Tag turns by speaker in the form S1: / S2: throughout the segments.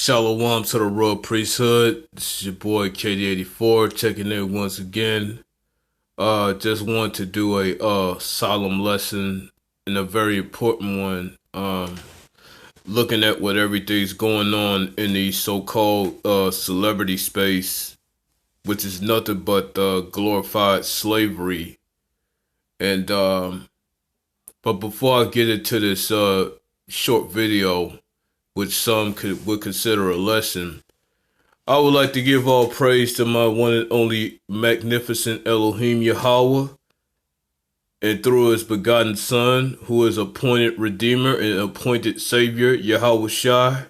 S1: Shalom to the royal priesthood. This is your boy KD84 checking in once again. Just want to do a solemn lesson and a very important one. Looking at what everything's going on in the so-called celebrity space, which is nothing but glorified slavery. And but before I get into this short video, which some would consider a lesson, I would like to give all praise to my one and only magnificent Elohim Yahawah, and through his begotten Son, who is appointed Redeemer and appointed Savior, Yahawah,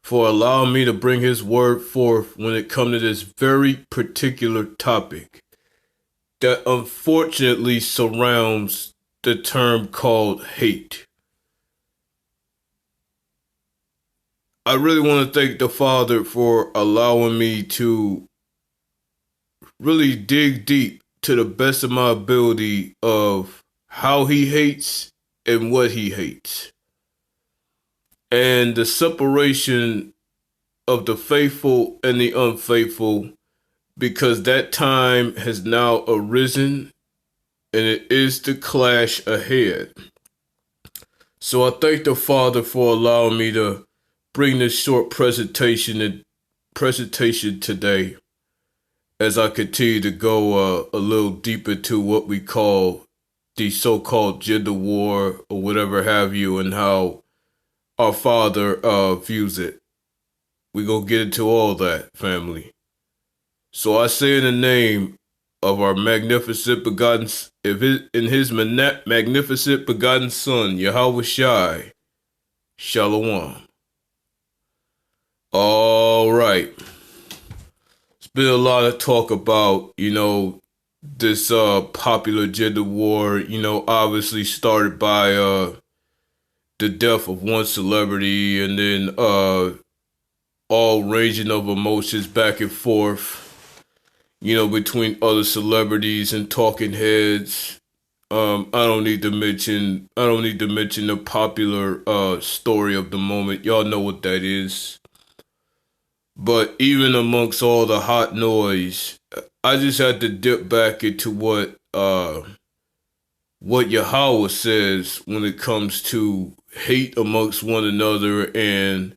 S1: for allowing me to bring his word forth when it comes to this very particular topic that unfortunately surrounds the term called hate. I really want to thank the Father for allowing me to really dig deep to the best of my ability of how he hates and what he hates. And the separation of the faithful and the unfaithful, because that time has now arisen and it is the clash ahead. So I thank the Father for allowing me to bring this short presentation today, as I continue to go a little deeper into what we call the so-called gender war or whatever have you, and how our Father views it. We're going to get into all that, family. So I say in the name of our magnificent begotten, magnificent begotten Son, Yahawah, Shalom. All right. There's been a lot of talk about, this popular gender war, obviously started by the death of one celebrity, and then all ranging of emotions back and forth, between other celebrities and talking heads. I don't need to mention the popular story of the moment. Y'all know what that is. But even amongst all the hot noise, I just had to dip back into what Yahawah says when it comes to hate amongst one another, and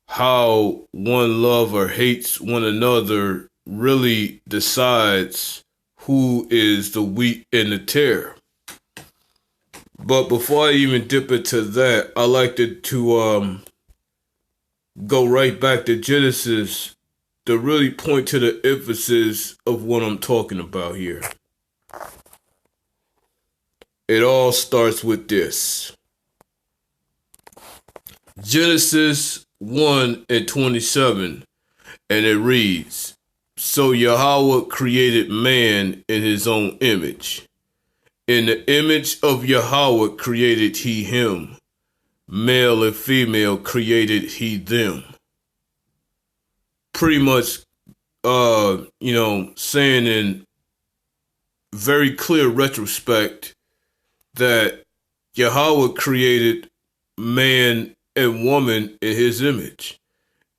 S1: how one loves or hates one another really decides who is the wheat and the tare. But before I even dip into that, I like to go right back to Genesis to really point to the emphasis of what I'm talking about here. It all starts with this. Genesis 1:27, and it reads, "So Yahawah created man in his own image. In the image of Yahawah created he him. Male and female created he them." Pretty much, saying in very clear retrospect that Yahawah created man and woman in his image.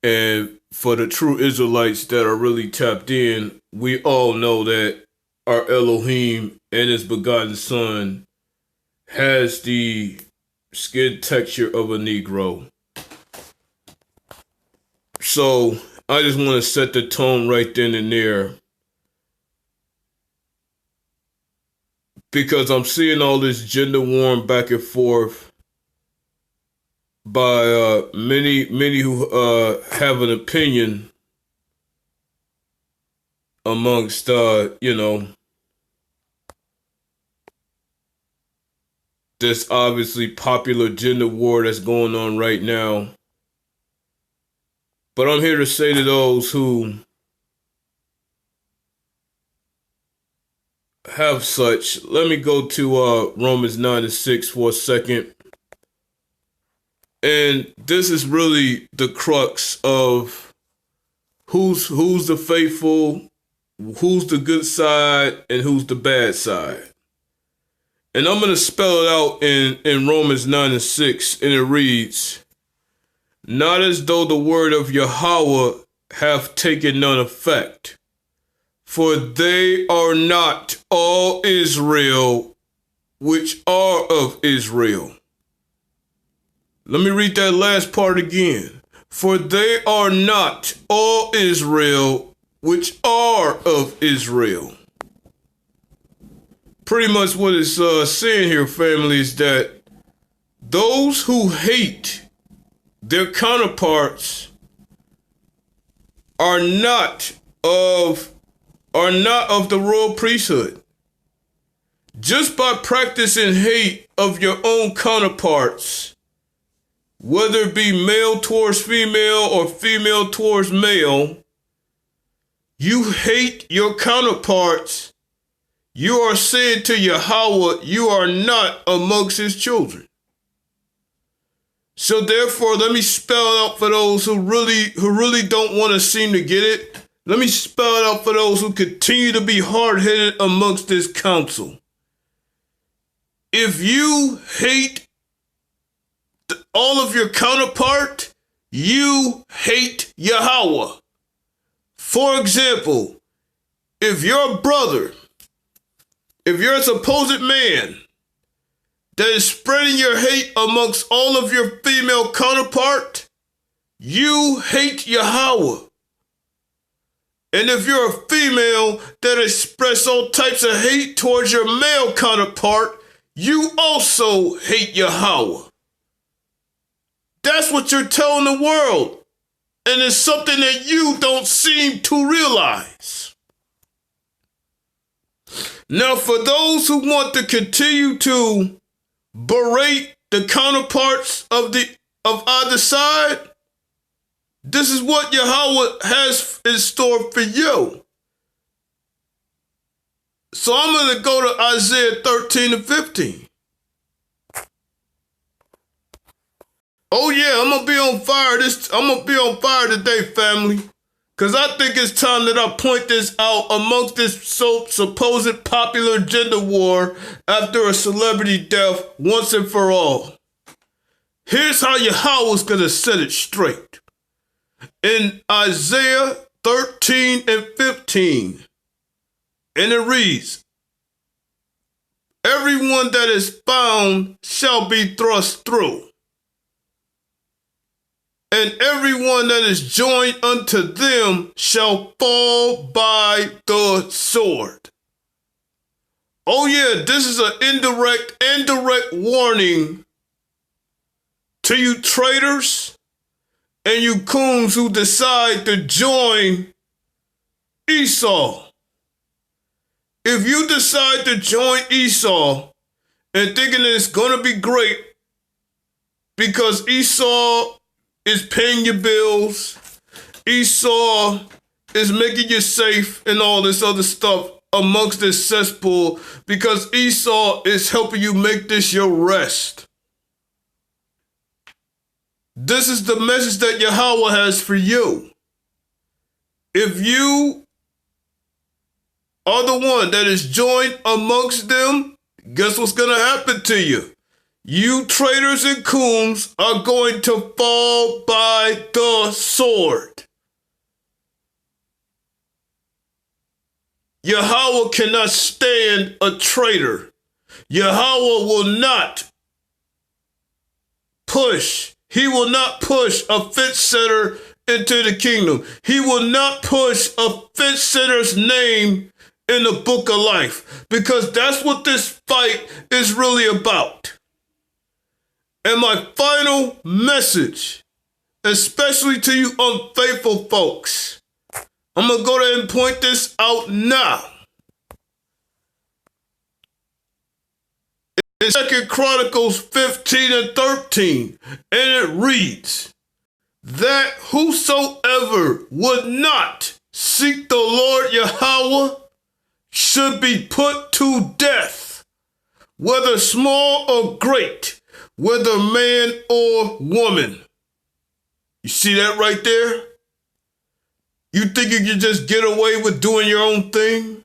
S1: And for the true Israelites that are really tapped in, we all know that our Elohim and his begotten Son has the skin texture of a Negro. So I just want to set the tone right then and there, because I'm seeing all this gender war back and forth by many who have an opinion amongst this obviously popular gender war that's going on right now. But I'm here to say to those who have such, let me go to Romans 9:6 for a second. And this is really the crux of who's the faithful, who's the good side, and who's the bad side. And I'm going to spell it out in Romans 9:6, and it reads, not as though the word of Yahawah hath taken none effect. For they are not all Israel which are of Israel. Let me read that last part again. For they are not all Israel which are of Israel. Pretty much what it's saying here, family, is that those who hate their counterparts are not of the royal priesthood. Just by practicing hate of your own counterparts, whether it be male towards female or female towards male, you hate your counterparts. You are saying to Yahawah, you are not amongst his children. So therefore, let me spell it out for those who really don't want to seem to get it. Let me spell it out for those who continue to be hard-headed amongst this council. If you hate all of your counterpart, you hate Yahawah. For example, if your brother, if you're a supposed man that is spreading your hate amongst all of your female counterpart, you hate Yahawah. And if you're a female that express all types of hate towards your male counterpart, you also hate Yahawah. That's what you're telling the world. And it's something that you don't seem to realize. Now, for those who want to continue to berate the counterparts of either side, this is what Yahawah has in store for you. So I'm going to go to Isaiah 13 and 15. Oh yeah, I'm going to be on fire. I'm going to be on fire today, family. Because I think it's time that I point this out amongst this supposed popular gender war after a celebrity death once and for all. Here's how Yahawah's going to set it straight. In Isaiah 13 and 15, and it reads, everyone that is found shall be thrust through, and everyone that is joined unto them shall fall by the sword. Oh yeah, this is an indirect and direct warning to you traitors and you coons who decide to join Esau. If you decide to join Esau and thinking it's going to be great because Esau is paying your bills, Esau is making you safe and all this other stuff amongst this cesspool because Esau is helping you make this your rest. This is the message that Yahawah has for you. If you are the one that is joined amongst them, guess what's going to happen to you? You traitors and coons are going to fall by the sword. Yahawah cannot stand a traitor. Yahawah will not push. He will not push a fence sitter into the kingdom. He will not push a fence sitter's name in the book of life, because that's what this fight is really about. And my final message, especially to you unfaithful folks, I'm going to go ahead and point this out now. In 2 Chronicles 15 and 13, and it reads, that whosoever would not seek the Lord Yahawah should be put to death, whether small or great, whether man or woman. You see that right there? You think you can just get away with doing your own thing?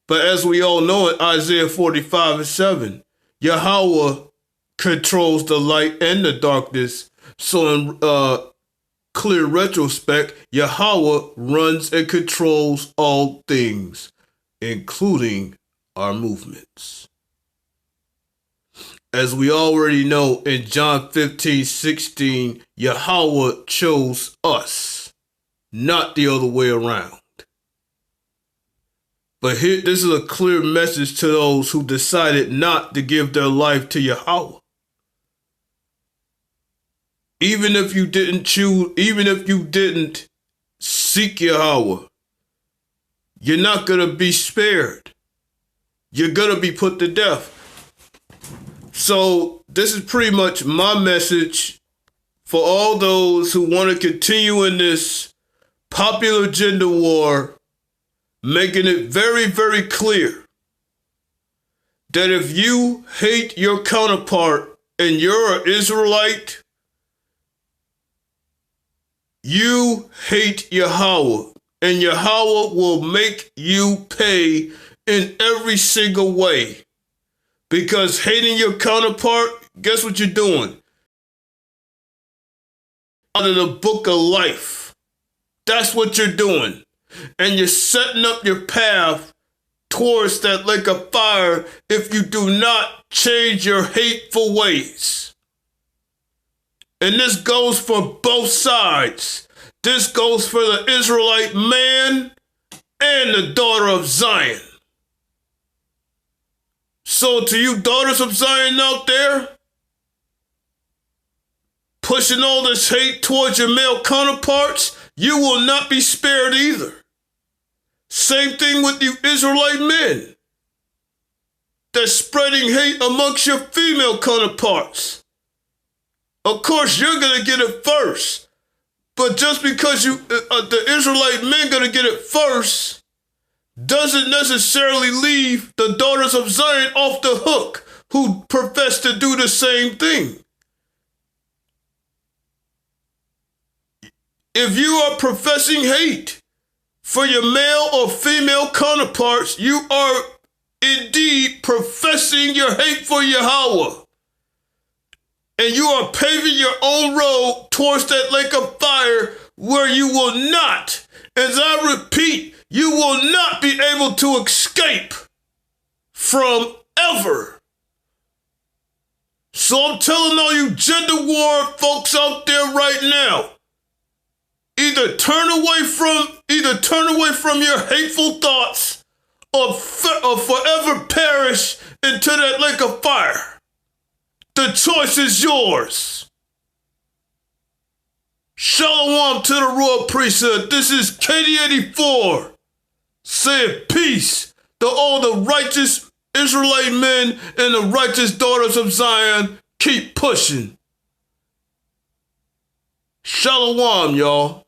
S1: But as we all know in Isaiah 45 and 7, Yahawah controls the light and the darkness. So in clear retrospect, Yahawah runs and controls all things, including our movements. As we already know in John 15:16, Yahawah chose us, not the other way around. But here, this is a clear message to those who decided not to give their life to Yahawah. Even if you didn't seek Yahawah, you're not going to be spared. You're going to be put to death. So this is pretty much my message for all those who want to continue in this popular gender war, making it very, very clear that if you hate your counterpart and you're an Israelite, you hate Yahawah, and Yahawah will make you pay in every single way. Because hating your counterpart, guess what you're doing? Out of the book of life. That's what you're doing. And you're setting up your path towards that lake of fire if you do not change your hateful ways. And this goes for both sides. This goes for the Israelite man and the daughter of Zion. So to you daughters of Zion out there, pushing all this hate towards your male counterparts, you will not be spared either. Same thing with you Israelite men that's spreading hate amongst your female counterparts. Of course, you're going to get it first. But just because the Israelite men going to get it first doesn't necessarily leave the daughters of Zion off the hook who profess to do the same thing. If you are professing hate for your male or female counterparts, you are indeed professing your hate for Yahawah. And you are paving your own road towards that lake of fire where you will not, as I repeat, you will not be able to escape from ever. So I'm telling all you gender war folks out there right now, either turn away from your hateful thoughts or forever perish into that lake of fire. The choice is yours. Shalom to the royal priesthood. This is KD84 saying peace to all the righteous Israelite men and the righteous daughters of Zion. Keep pushing. Shalom, y'all.